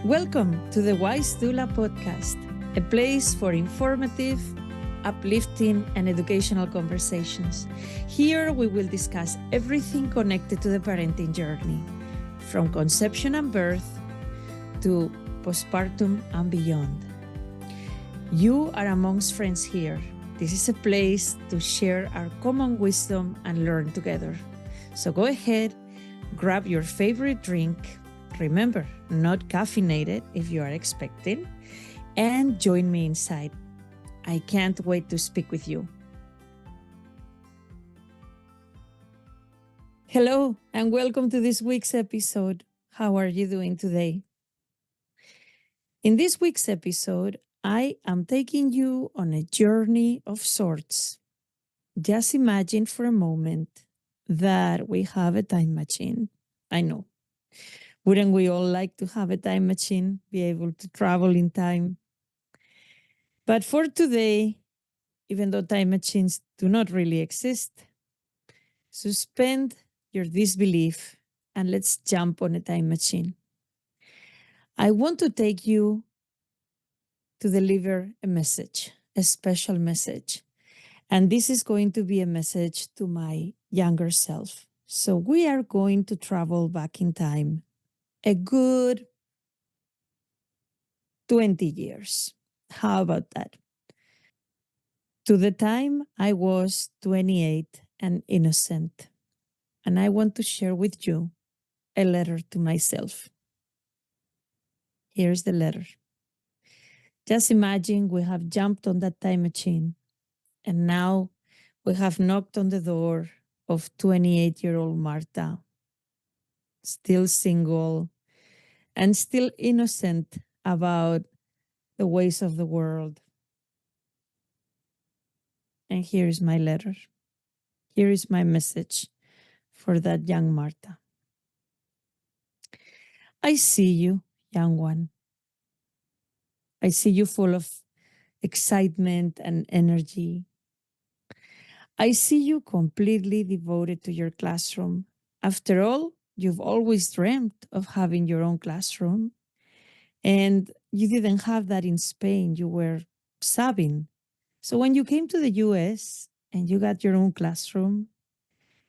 Welcome to the Wise Doula podcast, a place for informative, uplifting, and educational conversations. Here we will discuss everything connected to the parenting journey, from conception and birth to postpartum and beyond. You are amongst friends here. This is a place to share our common wisdom and learn together. So go ahead, grab your favorite drink. Remember, not caffeinated if you are expecting, and join me inside. I can't wait to speak with you. Hello, and welcome to this week's episode. How are you doing today? In this week's episode, I am taking you on a journey of sorts. Just imagine for a moment that we have a time machine. I know. Wouldn't we all like to have a time machine, be able to travel in time? But for today, even though time machines do not really exist, suspend your disbelief and let's jump on a time machine. I want to take you to deliver a message, a special message. And this is going to be a message to my younger self. So we are going to travel back in time a good 20 years. How about that? To the time I was 28 and innocent. And I want to share with you a letter to myself. Here's the letter. Just imagine we have jumped on that time machine and now we have knocked on the door of 28-year-old Marta, still single and still innocent about the ways of the world. And here is my letter. Here is my message for that young Marta. I see you, young one. I see you full of excitement and energy. I see you completely devoted to your classroom. After all, you've always dreamt of having your own classroom. And you didn't have that in Spain. You were subbing. So when you came to the US and you got your own classroom,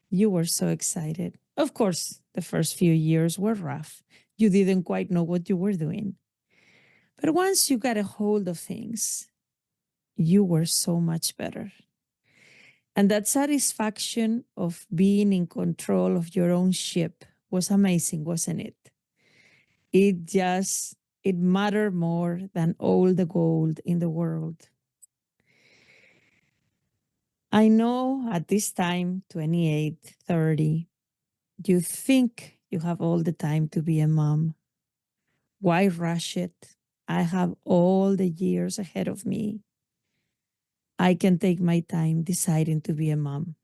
you were so excited. Of course, the first few years were rough. You didn't quite know what you were doing. But once you got a hold of things, you were so much better. And that satisfaction of being in control of your own ship was amazing, wasn't it? It mattered more than all the gold in the world. I know at this time, 28, 30, you think you have all the time to be a mom. Why rush it? I have all the years ahead of me. I can take my time deciding to be a mom.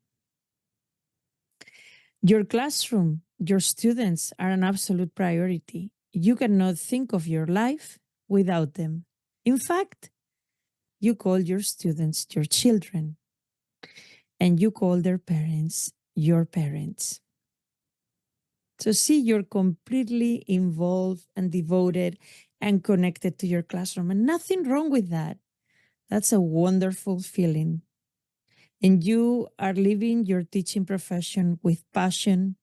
Your classroom, your students are an absolute priority. You cannot think of your life without them. In fact, you call your students your children, and you call their parents your parents. So see, you're completely involved and devoted and connected to your classroom, and nothing wrong with that. That's a wonderful feeling. And you are living your teaching profession with passion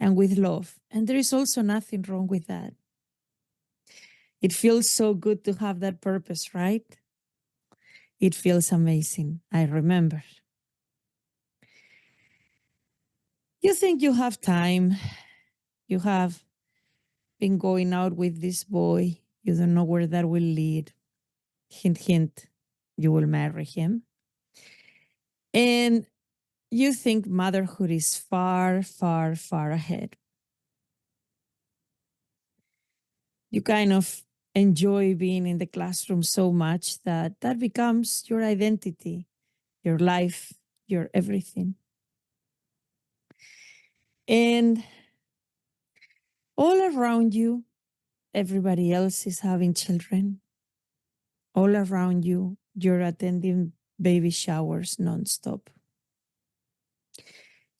and with love. And there is also nothing wrong with that. It feels so good to have that purpose, right? It feels amazing. I remember. You think you have time. You have been going out with this boy. You don't know where that will lead. Hint, hint, you will marry him. And you think motherhood is far, far, far ahead. You kind of enjoy being in the classroom so much that that becomes your identity, your life, your everything. And all around you, everybody else is having children. All around you, you're attending baby showers nonstop.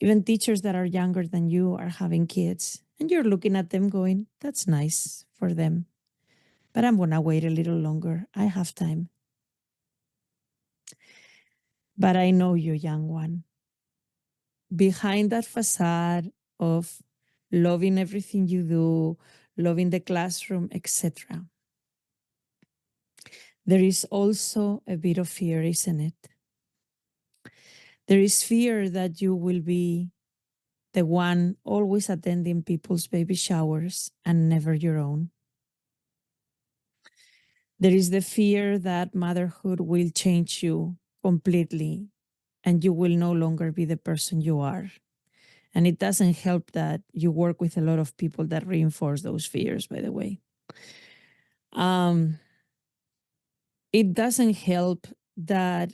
Even teachers that are younger than you are having kids, and you're looking at them going, that's nice for them. But I'm going to wait a little longer. I have time. But I know you, young one. Behind that facade of loving everything you do, loving the classroom, etc., there is also a bit of fear, isn't it? There is fear that you will be the one always attending people's baby showers and never your own. There is the fear that motherhood will change you completely and you will no longer be the person you are. And it doesn't help that you work with a lot of people that reinforce those fears, by the way. Um, it doesn't help that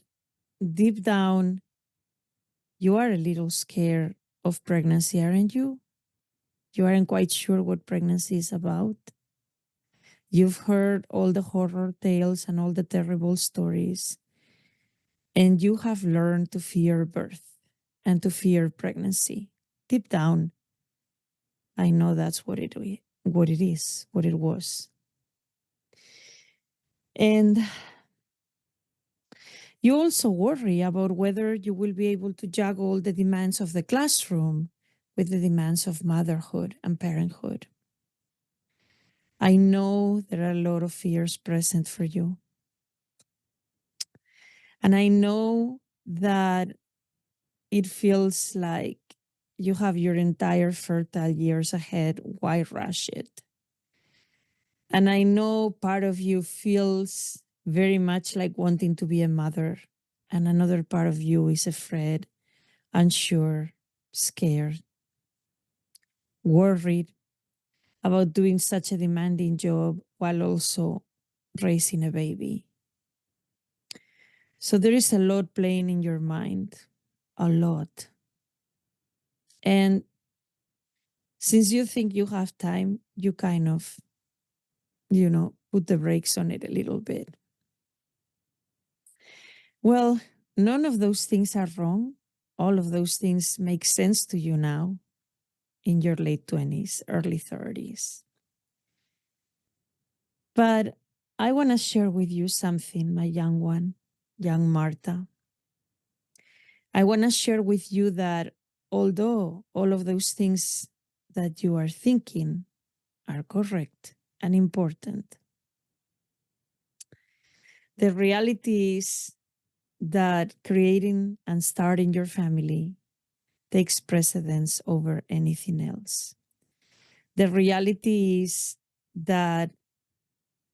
deep down you are a little scared of pregnancy, aren't you? You aren't quite sure what pregnancy is about. You've heard all the horror tales and all the terrible stories, and you have learned to fear birth and to fear pregnancy. Deep down, I know that's what it is, what it was. And you also worry about whether you will be able to juggle the demands of the classroom with the demands of motherhood and parenthood. I know there are a lot of fears present for you. And I know that it feels like you have your entire fertile years ahead. Why rush it? And I know part of you feels very much like wanting to be a mother, and another part of you is afraid, unsure, scared, worried about doing such a demanding job while also raising a baby. So there is a lot playing in your mind, a lot. And since you think you have time, you kind of, put the brakes on it a little bit. Well, none of those things are wrong. All of those things make sense to you now in your late 20s, early 30s. But I want to share with you something, my young one, young Marta. I want to share with you that although all of those things that you are thinking are correct and important, the reality is that creating and starting your family takes precedence over anything else. The reality is that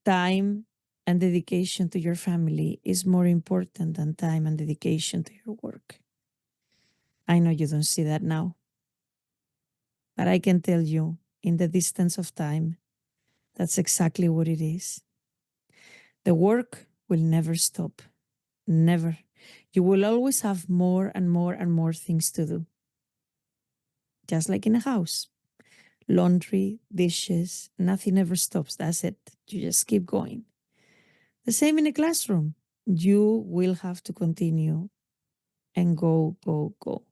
time and dedication to your family is more important than time and dedication to your work. I know you don't see that now, but I can tell you in the distance of time, that's exactly what it is. The work will never stop, never. You will always have more and more and more things to do, just like in a house. Laundry, dishes, nothing ever stops. That's it. You just keep going. The same in a classroom. You will have to continue and go, go, go.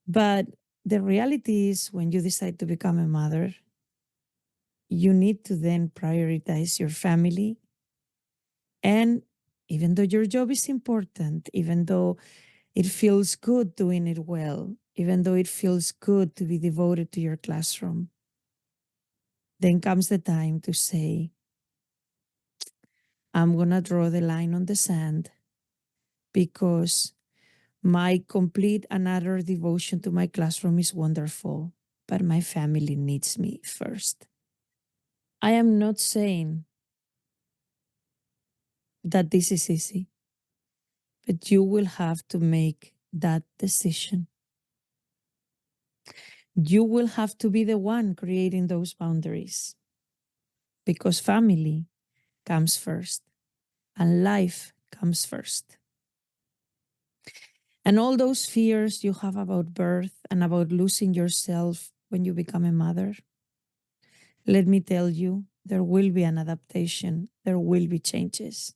But the reality is, when you decide to become a mother, you need to then prioritize your family. And even though your job is important, even though it feels good doing it well, even though it feels good to be devoted to your classroom, then comes the time to say, I'm going to draw the line on the sand, because my complete and utter devotion to my classroom is wonderful, but my family needs me first. I am not saying that this is easy, but you will have to make that decision. You will have to be the one creating those boundaries, because family comes first and life comes first. And all those fears you have about birth and about losing yourself when you become a mother, let me tell you, there will be an adaptation, there will be changes,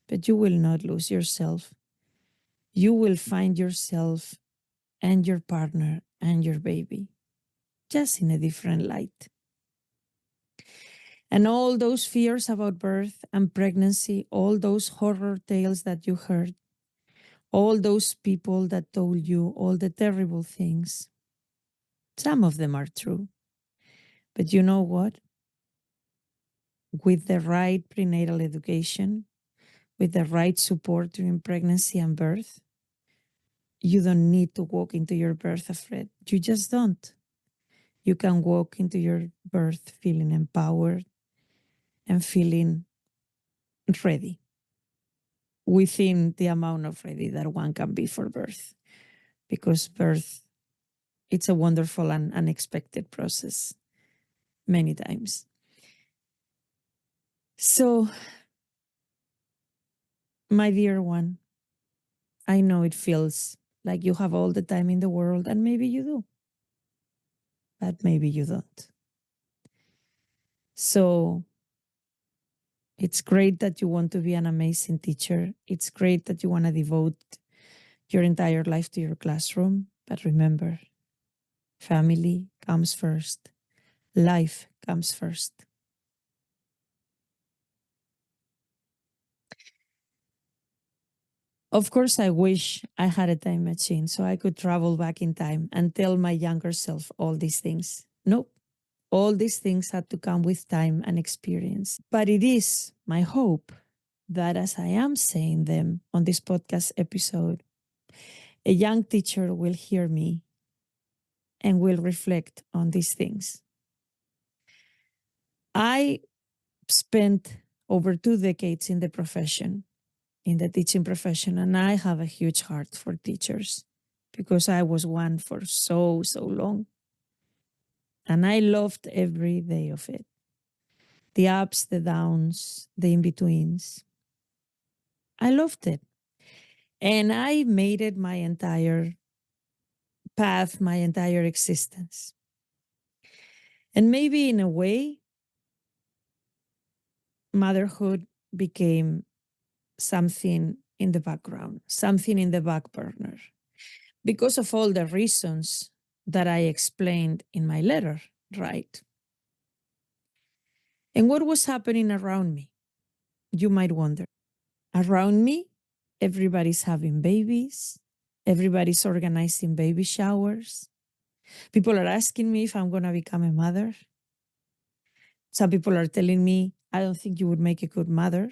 but you will not lose yourself. You will find yourself and your partner and your baby, just in a different light. And all those fears about birth and pregnancy, all those horror tales that you heard, all those people that told you all the terrible things, some of them are true. But you know what? With the right prenatal education, with the right support during pregnancy and birth, you don't need to walk into your birth afraid. You just don't. You can walk into your birth feeling empowered and feeling ready within the amount of ready that one can be for birth. Because birth, it's a wonderful and unexpected process many times. So, my dear one, I know it feels like you have all the time in the world, and maybe you do, but maybe you don't. So, it's great that you want to be an amazing teacher. It's great that you want to devote your entire life to your classroom. But remember, family comes first, life comes first. Of course, I wish I had a time machine so I could travel back in time and tell my younger self all these things. Nope. All these things had to come with time and experience. But it is my hope that as I am saying them on this podcast episode, a young teacher will hear me and will reflect on these things. I spent over 2 decades in the profession, in the teaching profession, and I have a huge heart for teachers because I was one for so, so long. And I loved every day of it, the ups, the downs, the in betweens. I loved it. And I made it my entire path, my entire existence. And maybe in a way, motherhood became something in the background, something in the back burner, because of all the reasons that I explained in my letter, right? And what was happening around me? You might wonder. Around me, everybody's having babies, everybody's organizing baby showers. People are asking me if I'm going to become a mother. Some people are telling me, I don't think you would make a good mother.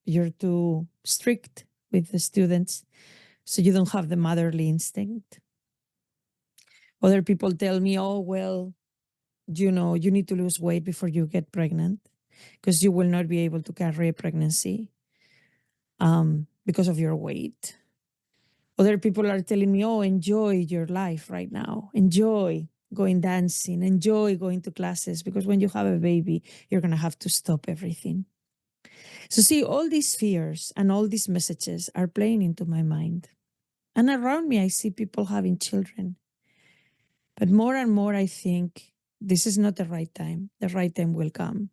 You're too strict with the students, so you don't have the motherly instinct. Other people tell me, oh, well, you need to lose weight before you get pregnant because you will not be able to carry a pregnancy because of your weight. Other people are telling me, oh, enjoy your life right now. Enjoy going dancing. Enjoy going to classes because when you have a baby, you're going to have to stop everything. So, see, all these fears and all these messages are playing into my mind. And around me, I see people having children. But more and more, I think this is not the right time. The right time will come.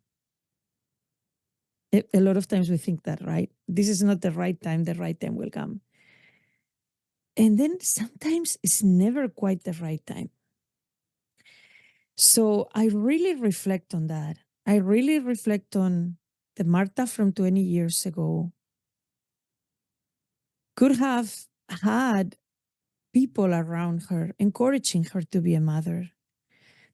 A lot of times we think that, right? This is not the right time. The right time will come. And then sometimes it's never quite the right time. So I really reflect on that. I really reflect on the Marta from 20 years ago could have had people around her encouraging her to be a mother,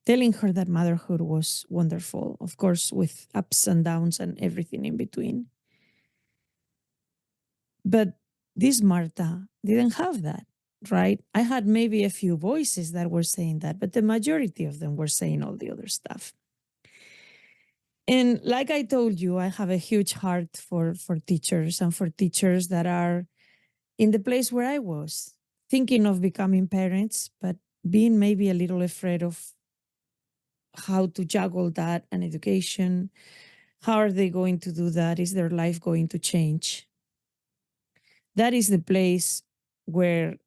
telling her that motherhood was wonderful, of course, with ups and downs and everything in between. But this Marta didn't have that, right? I had maybe a few voices that were saying that, but the majority of them were saying all the other stuff. And like I told you, I have a huge heart for teachers and for teachers that are in the place where I was, thinking of becoming parents, but being maybe a little afraid of how to juggle that and education. How are they going to do that? Is their life going to change? That is the place where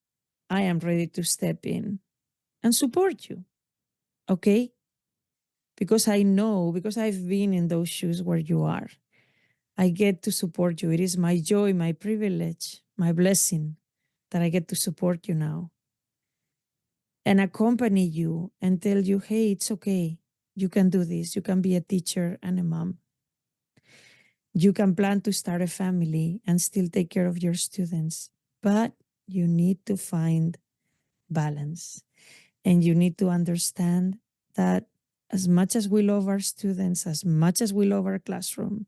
I am ready to step in and support you. Okay? Because I know, because I've been in those shoes where you are. I get to support you. It is my joy, my privilege, my blessing that I get to support you now and accompany you and tell you, hey, it's okay. You can do this. You can be a teacher and a mom. You can plan to start a family and still take care of your students, but you need to find balance. And you need to understand that as much as we love our students, as much as we love our classroom,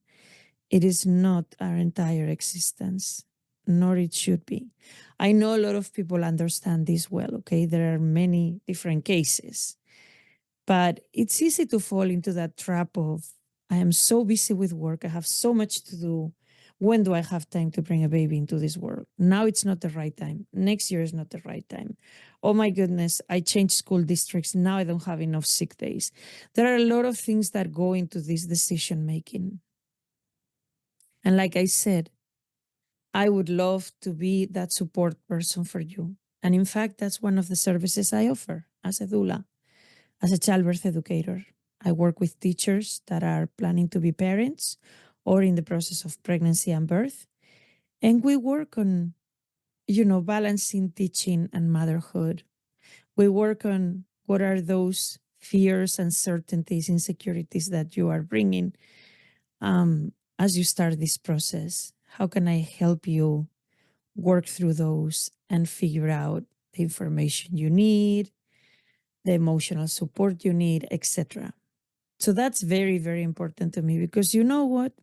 it is not our entire existence, nor it should be. I know a lot of people understand this well, okay? There are many different cases, but it's easy to fall into that trap of, I am so busy with work, I have so much to do. When do I have time to bring a baby into this world? Now it's not the right time. Next year is not the right time. Oh my goodness, I changed school districts. Now I don't have enough sick days. There are a lot of things that go into this decision making. And like I said, I would love to be that support person for you. And in fact, that's one of the services I offer as a doula, as a childbirth educator. I work with teachers that are planning to be parents or in the process of pregnancy and birth. And we work on, balancing teaching and motherhood. We work on what are those fears, uncertainties, insecurities that you are bringing as you start this process. How can I help you work through those and figure out the information you need, the emotional support you need, etc. So that's very, very important to me because you know what?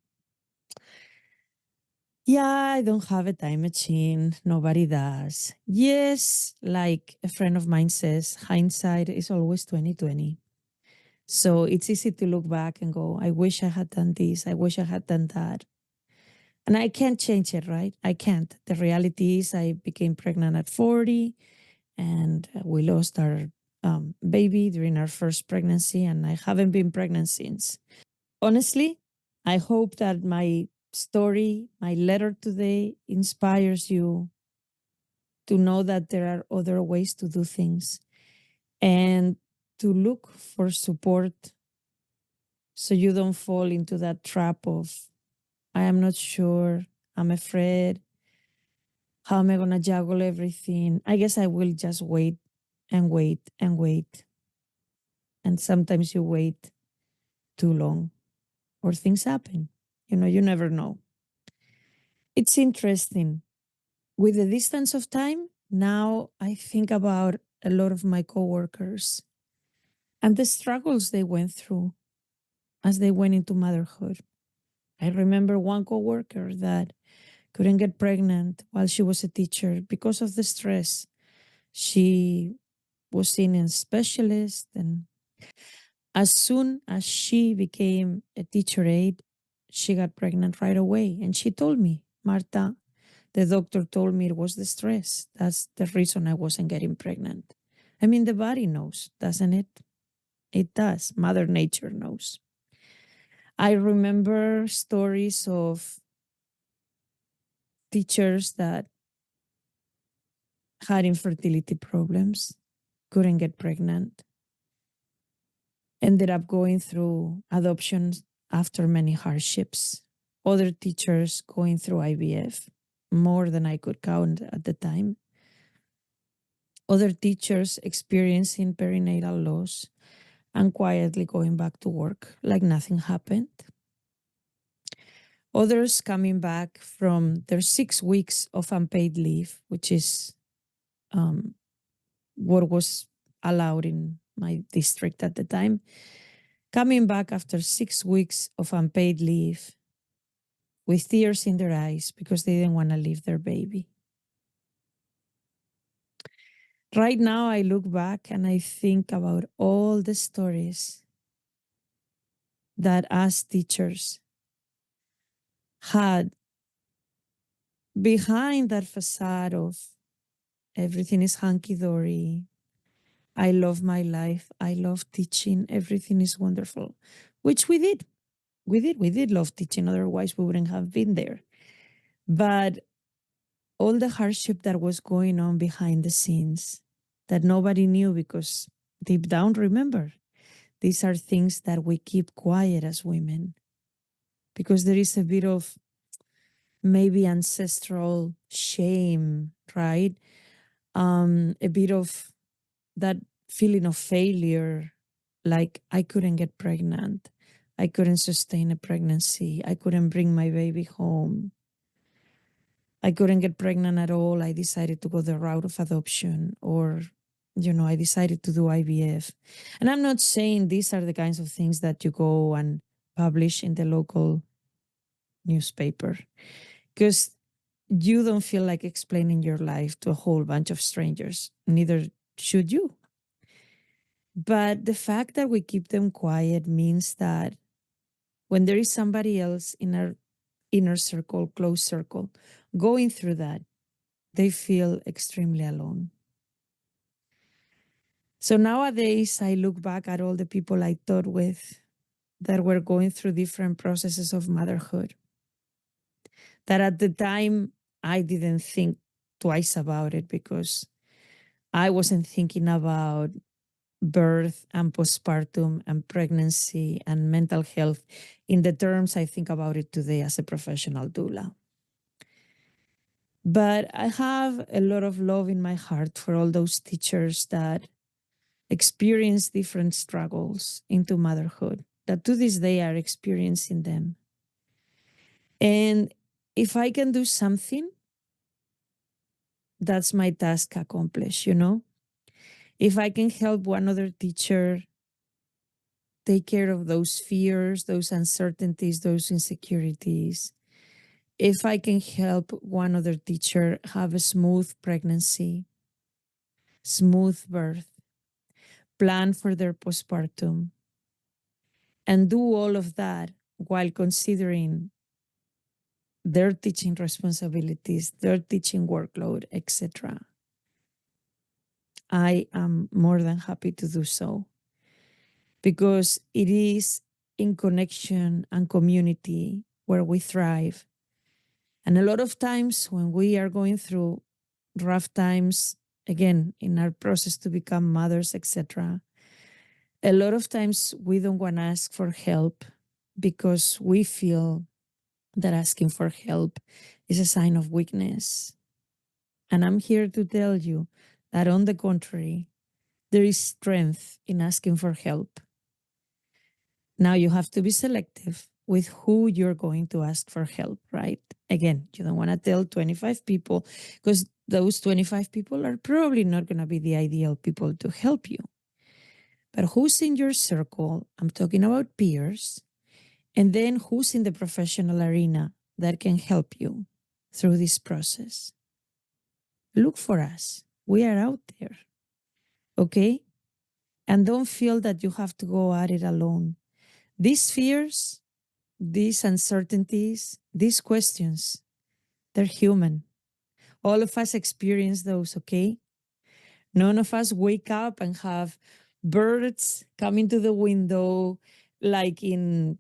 Yeah, I don't have a time machine. Nobody does. Yes, like a friend of mine says, hindsight is always 2020. So it's easy to look back and go, I wish I had done this. I wish I had done that. And I can't change it, right? I can't. The reality is I became pregnant at 40 and we lost our baby during our first pregnancy, and I haven't been pregnant since. Honestly, I hope that my story, my letter today inspires you to know that there are other ways to do things and to look for support so you don't fall into that trap of, I am not sure, I'm afraid, how am I going to juggle everything? I guess I will just wait and wait and wait. And sometimes you wait too long or things happen. You never know. It's interesting. With the distance of time, now I think about a lot of my coworkers and the struggles they went through as they went into motherhood. I remember one coworker that couldn't get pregnant while she was a teacher because of the stress. She was seen a specialist, and as soon as she became a teacher aide, she got pregnant right away. And she told me, Marta, the doctor told me it was the stress. That's the reason I wasn't getting pregnant. I mean, the body knows, doesn't it? It does. Mother Nature knows. I remember stories of teachers that had infertility problems, couldn't get pregnant, ended up going through adoptions after many hardships. Other teachers going through IVF, more than I could count at the time. Other teachers experiencing perinatal loss and quietly going back to work like nothing happened. Others coming back from their 6 weeks of unpaid leave, which is um, what was allowed in my district at the time, coming back after 6 weeks of unpaid leave with tears in their eyes because they didn't want to leave their baby. Right now, I look back and I think about all the stories that us teachers had behind that facade of everything is hunky dory. I love my life. I love teaching. Everything is wonderful, which we did. We did love teaching. Otherwise, we wouldn't have been there. But all the hardship that was going on behind the scenes that nobody knew because deep down, remember, these are things that we keep quiet as women because there is a bit of maybe ancestral shame, right? A bit of that feeling of failure like I couldn't get pregnant. I couldn't sustain a pregnancy. I couldn't bring my baby home. I couldn't get pregnant at all. I decided to go the route of adoption, or, I decided to do IVF. And I'm not saying these are the kinds of things that you go and publish in the local newspaper, because you don't feel like explaining your life to a whole bunch of strangers. Neither should you. But the fact that we keep them quiet means that when there is somebody else in our inner circle, close circle, going through that, they feel extremely alone. So nowadays, I look back at all the people I taught with that were going through different processes of motherhood, that at the time I didn't think twice about it because I wasn't thinking about birth and postpartum and pregnancy and mental health in the terms I think about it today as a professional doula. But I have a lot of love in my heart for all those teachers that experience different struggles into motherhood, that to this day are experiencing them. And if I can do something, that's my task accomplished. If I can help one other teacher take care of those fears, those uncertainties, those insecurities, if I can help one other teacher have a smooth pregnancy, smooth birth, plan for their postpartum, and do all of that while considering their teaching responsibilities, their teaching workload, etc., I am more than happy to do so, because it is in connection and community where we thrive. And a lot of times when we are going through rough times, again, in our process to become mothers, etc., a lot of times we don't want to ask for help because we feel that asking for help is a sign of weakness. And I'm here to tell you that, on the contrary, there is strength in asking for help. Now, you have to be selective with who you're going to ask for help, right? Again, you don't want to tell 25 people, because those 25 people are probably not going to be the ideal people to help you. But who's in your circle? I'm talking about peers. And then who's in the professional arena that can help you through this process? Look for us. We are out there. Okay? And don't feel that you have to go at it alone. These fears, these uncertainties, these questions, they're human. All of us experience those, okay? None of us wake up and have birds coming to the window like in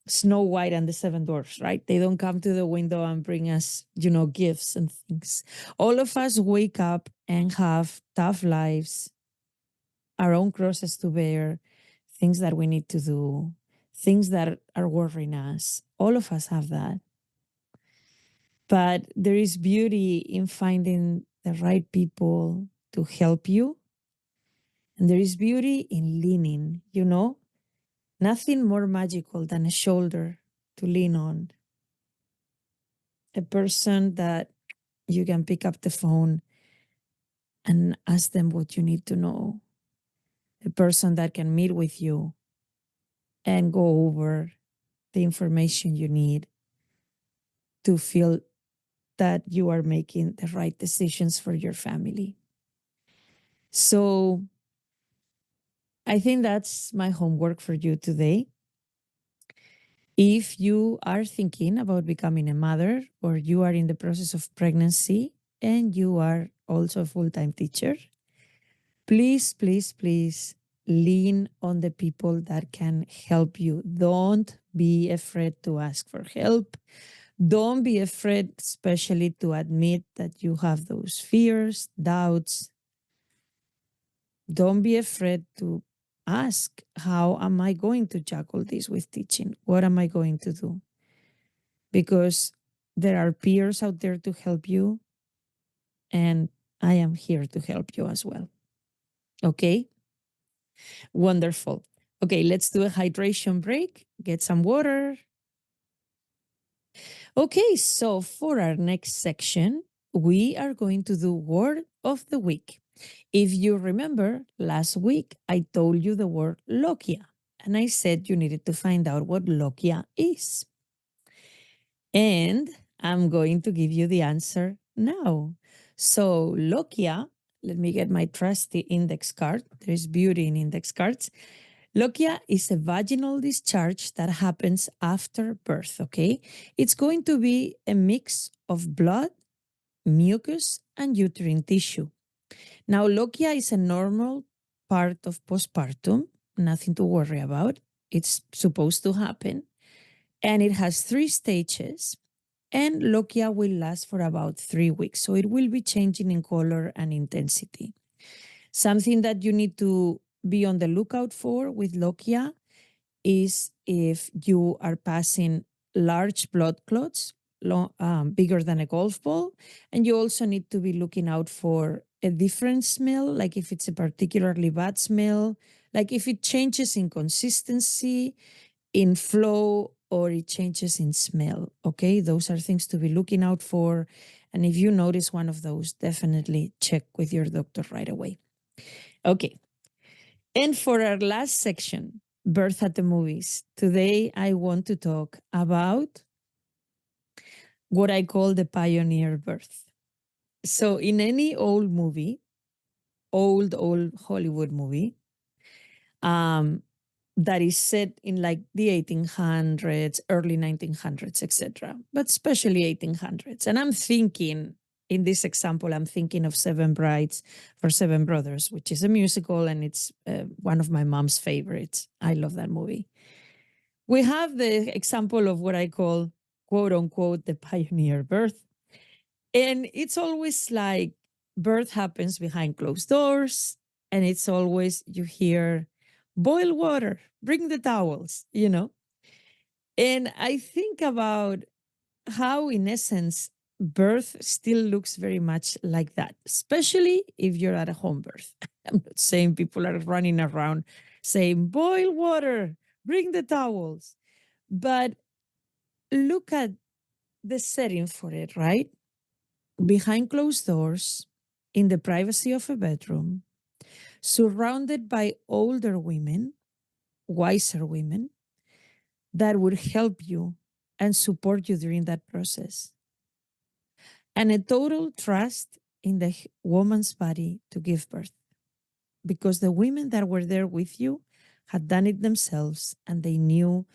Snow White and the Seven Dwarfs, right? They don't come to the window and bring us, gifts and things. All of us wake up and have tough lives, our own crosses to bear, things that we need to do, things that are worrying us. All of us have that. But there is beauty in finding the right people to help you. And there is beauty in leaning. Nothing more magical than a shoulder to lean on. A person that you can pick up the phone and ask them what you need to know. A person that can meet with you and go over the information you need to feel that you are making the right decisions for your family. So I think that's my homework for you today. If you are thinking about becoming a mother, or you are in the process of pregnancy and you are also a full-time teacher, please, please, please lean on the people that can help you. Don't be afraid to ask for help. Don't be afraid, especially to admit that you have those fears, doubts. Don't be afraid to ask, how am I going to juggle this with teaching? What am I going to do? Because there are peers out there to help you, and I am here to help you as well. Okay? Wonderful. Okay, let's do a hydration break. Get some water. Okay, so for our next section, we are going to do word of the week. If you remember, last week I told you the word lokia, and I said you needed to find out what lokia is. And I'm going to give you the answer now. So, lokia, let me get my trusty index card. There's beauty in index cards. Lokia is a vaginal discharge that happens after birth, okay? It's going to be a mix of blood, mucus, and uterine tissue. Now, lokia is a normal part of postpartum, nothing to worry about. It's supposed to happen. And it has 3 stages. And lokia will last for about 3 weeks. So it will be changing in color and intensity. Something that you need to be on the lookout for with lokia is if you are passing large blood clots, bigger than a golf ball. And you also need to be looking out for a different smell, like if it's a particularly bad smell, like if it changes in consistency, in flow, or it changes in smell. Okay, those are things to be looking out for. And if you notice one of those, definitely check with your doctor right away. Okay. And for our last section, birth at the movies, today I want to talk about what I call the pioneer birth. So in any old movie, old Hollywood movie, um, that is set in like the 1800s, early 1900s, etc., but especially 1800s. And I'm thinking, in this example, I'm thinking of Seven Brides for Seven Brothers, which is a musical, and it's one of my mom's favorites. I love that movie. We have the example of what I call, quote unquote, the pioneer birth. And it's always like birth happens behind closed doors, and it's always you hear, boil water, bring the towels, you know? And I think about how, in essence, birth still looks very much like that, especially if you're at a home birth. I'm not saying people are running around saying, boil water, bring the towels. But look at the setting for it, right? Behind closed doors, in the privacy of a bedroom, surrounded by older women, wiser women that would help you and support you during that process. And a total trust in the woman's body to give birth. Because the women that were there with you had done it themselves, and they knew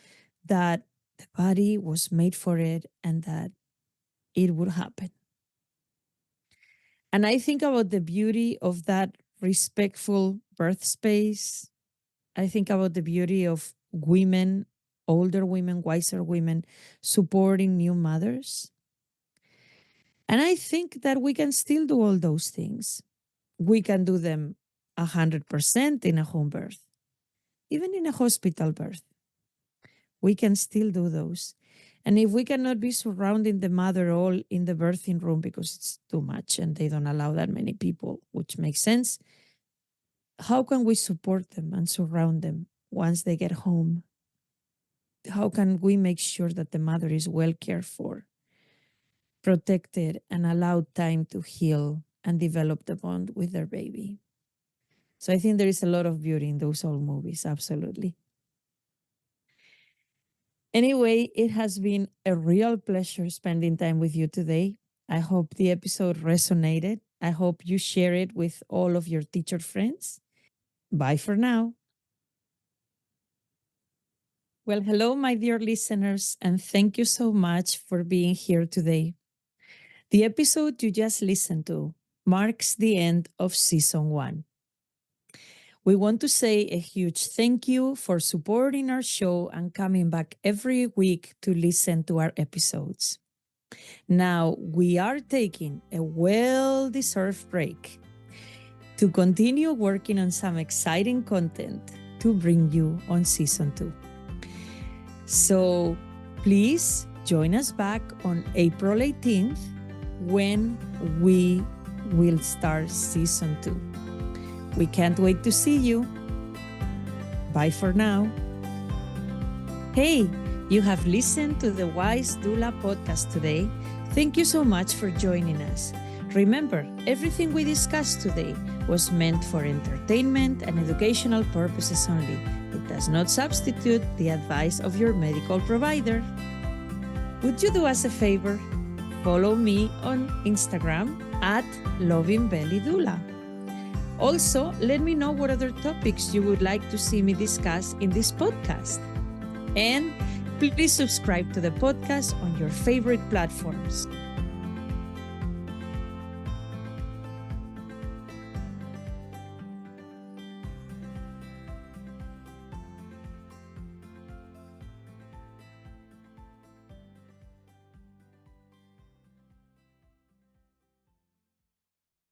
that the body was made for it and that it would happen. And I think about the beauty of that respectful birth space. I think about the beauty of women, older women, wiser women, supporting new mothers. And I think that we can still do all those things. We can do them 100% in a home birth, even in a hospital birth. We can still do those. And if we cannot be surrounding the mother all in the birthing room because it's too much and they don't allow that many people, which makes sense, how can we support them and surround them once they get home? How can we make sure that the mother is well cared for, protected, and allowed time to heal and develop the bond with their baby? So I think there is a lot of beauty in those old movies, absolutely. Anyway, it has been a real pleasure spending time with you today. I hope the episode resonated. I hope you share it with all of your teacher friends. Bye for now. Well, hello, my dear listeners, and thank you so much for being here today. The episode you just listened to marks the end of season 1. We want to say a huge thank you for supporting our show and coming back every week to listen to our episodes. Now, we are taking a well-deserved break to continue working on some exciting content to bring you on season 2. So please join us back on April 18th when we will start season 2. We can't wait to see you. Bye for now. Hey, you have listened to the Wise Doula podcast today. Thank you so much for joining us. Remember, everything we discussed today was meant for entertainment and educational purposes only. It does not substitute the advice of your medical provider. Would you do us a favor? Follow me on Instagram at LovingBellyDoula. Also, let me know what other topics you would like to see me discuss in this podcast. And please subscribe to the podcast on your favorite platforms.